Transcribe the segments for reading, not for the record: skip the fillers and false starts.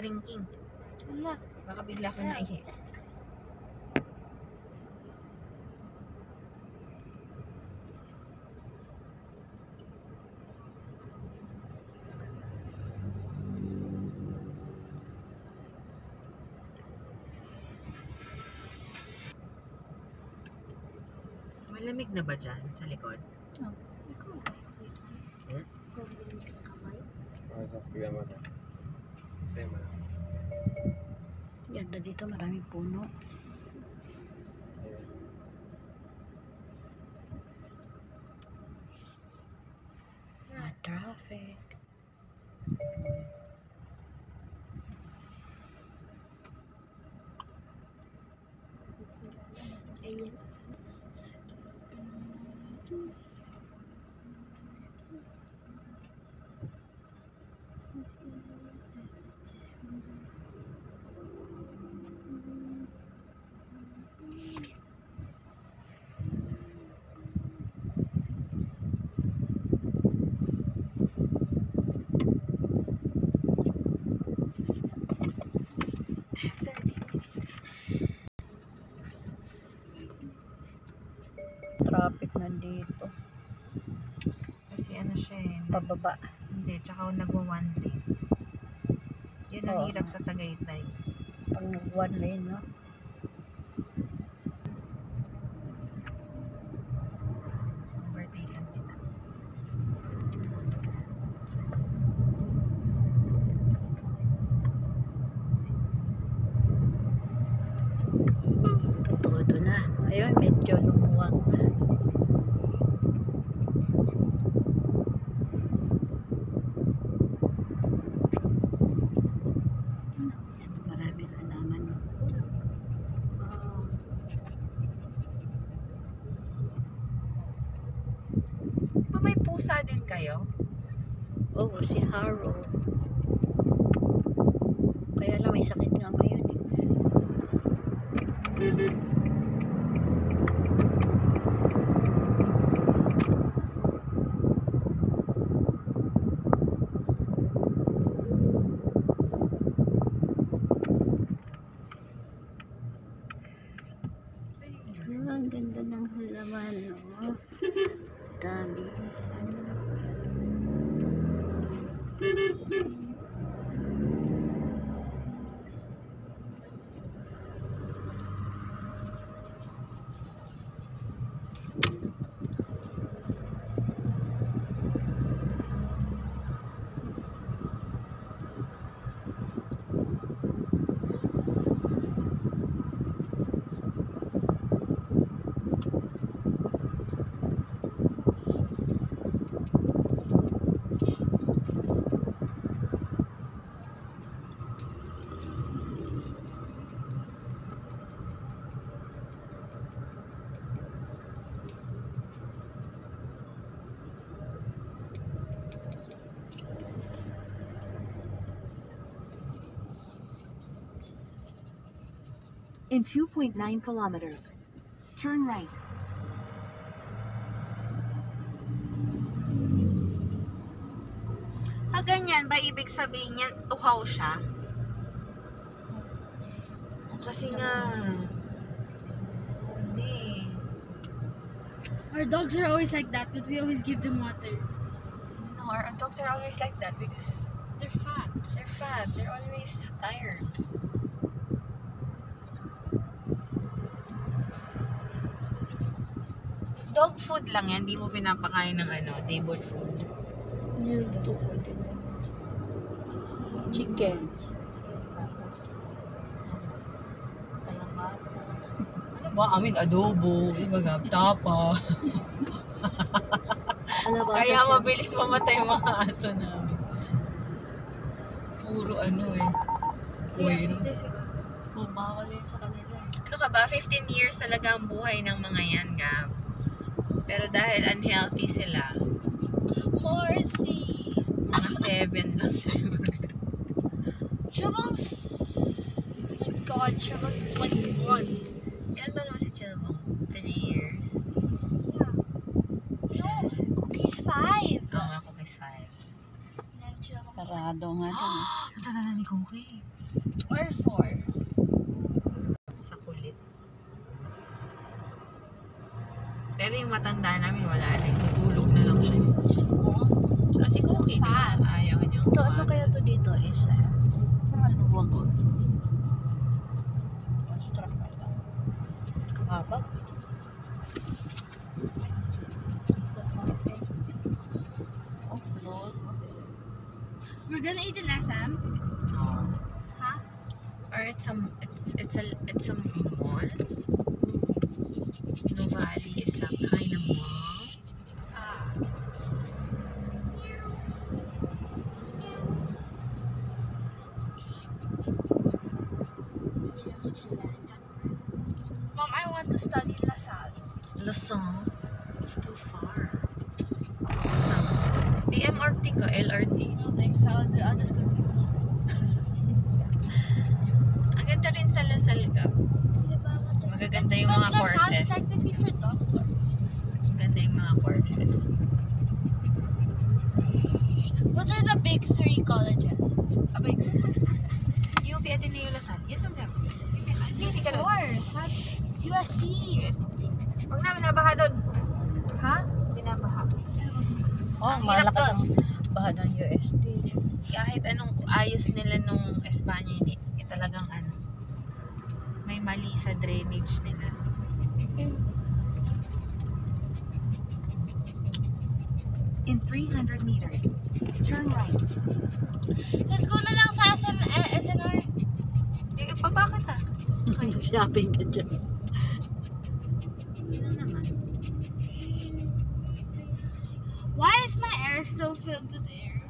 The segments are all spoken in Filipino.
drinking. Wala. Baka bigla ka naihi. Malamig na ba dyan sa likod? Oh. Hmm? Masa, tignan mo sa. Tema na. Ganda dito, maraming puno. Traffic. Ayan. Traffic nandito. Kasi ano siya eh. Pababa. Hindi, tsaka nagwa one lane. Yun ang Oo. hirap sa Tagaytay. Pang one lane, no? Overtaken kita. Todo na. Ayun, medyo lumuwag na. Maraming halaman. Pa may pusa din kayo? Oh, si Haro. Kaya lang may sakit nga ngayon eh. Ang ganda ng halaman, no? Dami. In 2.9 kilometers, turn right. Ganyan ba ibig sabihin niyan uhaw siya? Kasi nga hindi. Our dogs are always like that, but we always give them water. No, our dogs are always like that because They're fat. they're fat. They're always tired. Dog food lang yan, di mo pinapakain ng table food. Niluto ko din. Chicken. Tapos, kalabasa. Ano ba? Amin adobo, iba tapa. Kalabasa Kaya siya. mabilis mamatay yung mga aso namin. Puro oil. Bumawal yun sa kanila. Ano ka ba? 15 years talaga ang buhay ng mga yan nga. Pero dahil unhealthy sila, Horsey! mga 7 lang siguro. Chabang's... Oh my god, Chabang's 21. Ilan taon naman si Chilmo? 3 years. No, Cookie's 5. Oo nga, Cookie's 5. Then Sarado nga dun. Ang tanda ni Cookie. Or 4. Sa kulit. Pero yung matanda namin, wala na. Tutulog na lang siya. Tsaka si Cookie, di ba? Ayaw niyang Ito, ano kaya to dito is maluwag ko. Construct na lang. Haba. Oh, Lord. We're gonna eat in SM? Oh. Huh? Or it's a mall. Nuvali is a kind of mall. Mom, I want to study LaSalle. Luzon. It's too far. Di MRT ka, LRT. No thanks, I'll just go to Ang ganda rin sa Lasal ka. Magaganda yung mga LaSalle courses. is technically for doctor. Ang ganda yung mga courses. What are the big 3 colleges? A big UP Ateneo Lasal. Yes, ang ganda. Hindi ka na. USD. Huwag namin nabaha doon. Ha? Hindi nabaha. Oh, Ang hirap malakas doon. ang baha ng UST. Kahit anong ayos nila nung Espanya, hindi talagang ano. May mali sa drainage nila. In 300 meters, turn right. Let's go na lang sa SNR. Hindi, bakit ah? Shopping ka dyan. Ano naman? Why is my air so filled with air?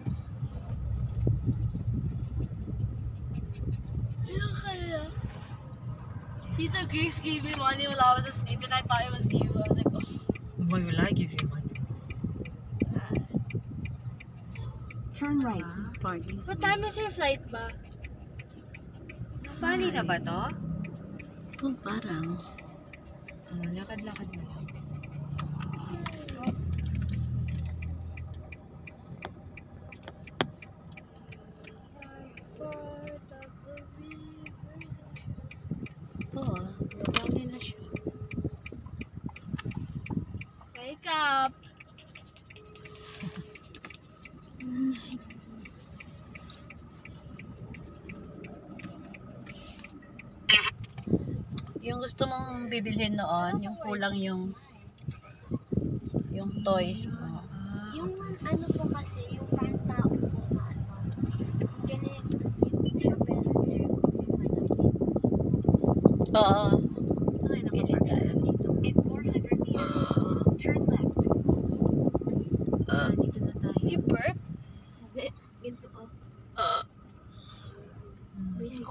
Tita Grace gave me money while I was asleep and I thought it was you. I was like, oh. Why will I give you money? Turn right. Parking. What time is your flight ba? Funny na ba to? Oh, parang. Lakad-lakad na lang. Oo, lumangin na siya. Wake up. Yung gusto mong bibilhin noon, yung kulang yung toys mo. Yung ano po kasi, yung kanta po ano, ganito yung siya pero there ko yung malaki. Oo. Ay, nakapark sila dito. In 400 meters, turn left. Dito na tayo. Did you burp? Ganito oh.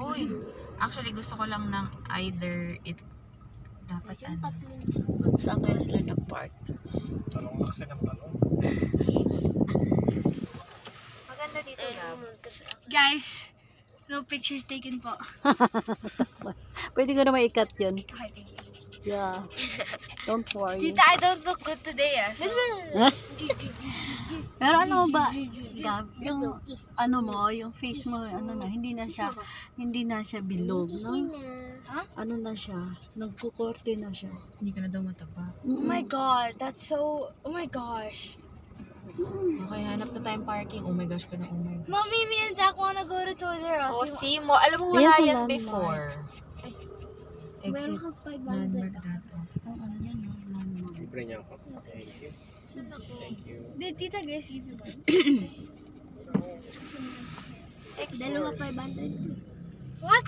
Uy, actually gusto ko lang ng either dapat Yung ano. tatlong gusto. Saan kaya sila nag-park? Talong na kasi ng talong. Maganda dito lab. Guys, no pictures taken po. Pwede ko na maikat yun. Okay, thank you. Yeah. Don't worry. Tita, I don't look good today so. Pero ano ba, Gab, yung ano mo, yung face mo, ano na, hindi na siya bilog, no? Ano na siya, nagkukorte na siya. Hindi ka na daw mataba. Oh my god, that's so, oh my gosh. Okay, hanap na tayong parking. Oh my gosh, ka na, oh my gosh. Mommy, me and Zach wanna go to Toys R Us. Oh, see mo. Alam mo, wala Ayan, yan landmark. before. Ay. Exit. Meron kang 500 Landmark that off. Ang ano yan, no? Landmark. Libre niya ako. Thank you. Thank you. Did Tita Grace give you one? Dalawa 500. What?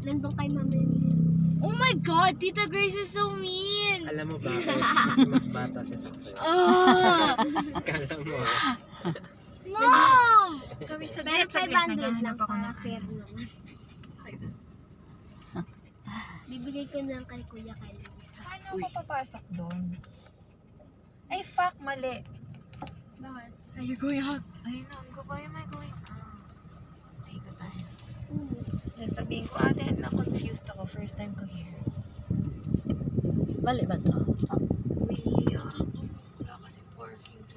Nandun kay mama yung isa. Oh my god, Tita Grace is so mean. Alam mo bakit? Kasi mas bata si Saksa. Oh, Kala mo. Mom! Kami sa Pero 500 lang ako para ng fair naman. Bibigay ko na lang kay Kuya kay Luisa. Paano ako papasok doon? Ay, fuck, mali. Bakit? Are you going up? Ayun na, why am I going up? Ay, ito tayo. Sabihin ko, ate, na-confused ako. First time ko here. Mali ba to? Wala kasi parking.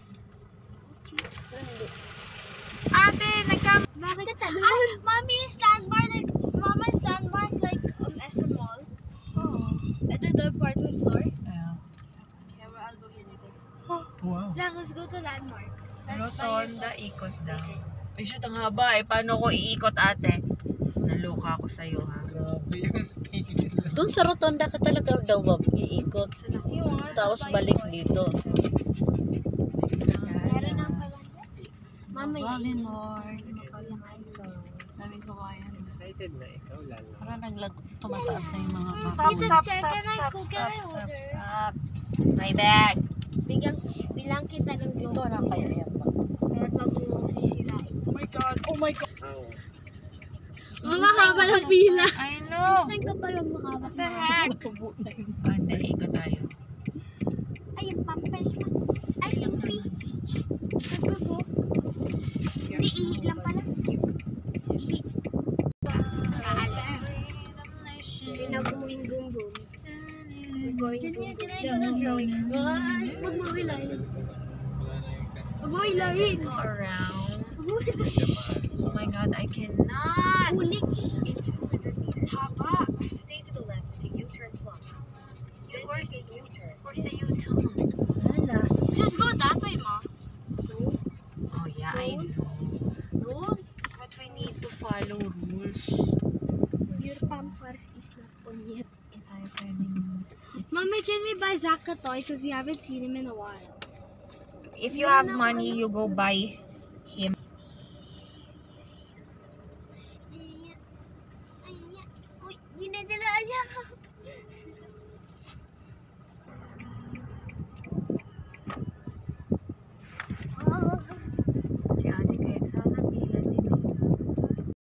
Mommy's landmark like Mama's landmark like SM Mall. Oh. And then the department store. Yeah. Okay, well, I'll go here later. Wow. Zach, let's go to landmark. Rotonda, ikot daw. Ay, shoot, ang haba eh. Paano ko iikot, ate? Naloka ako sa'yo, ha? Grabe yung pigil. Doon sa rotonda ka talaga daw ba iikot. Tapos balik dito. Meron na pala. Mama, Valinor. Daming kawayan. Excited na ikaw, lalo. Parang tumataas na yung mga Stop, bako. stop, Can stop, I stop, go stop, get my stop, order? stop. My bag. bilang kita ng Ito globe. lang kaya yan ba? Pero pag mo sisirain. Oh my god. Oh my god. Oh. Mama ka pa ng pila. I know. Saan ka palang makabat What the heck? Tubo na yun. Ande, ikot tayo. Ay, yung pampers mo. Ay, yung pee. Sabi ko. Hindi, ihi lang pala. Ihi. Pinabuing boom boom. Going boom boom. Huwag mo hilahin. Huwag mo hilahin. Go around. Huwag mo hilahin. Oh my god, I cannot. Ulik. In 200 meters, Haba. stay to the left to U-turn slot. Then Where's make a U-turn. Where's the U-turn? Just go that way, Ma. Oh yeah, I know. No. But we need to follow rules. Your pampers is not on yet. Hindi tayo pwedeng... Mommy, can we buy Zach a toy? Because we haven't seen him in a while. If you have money, you go buy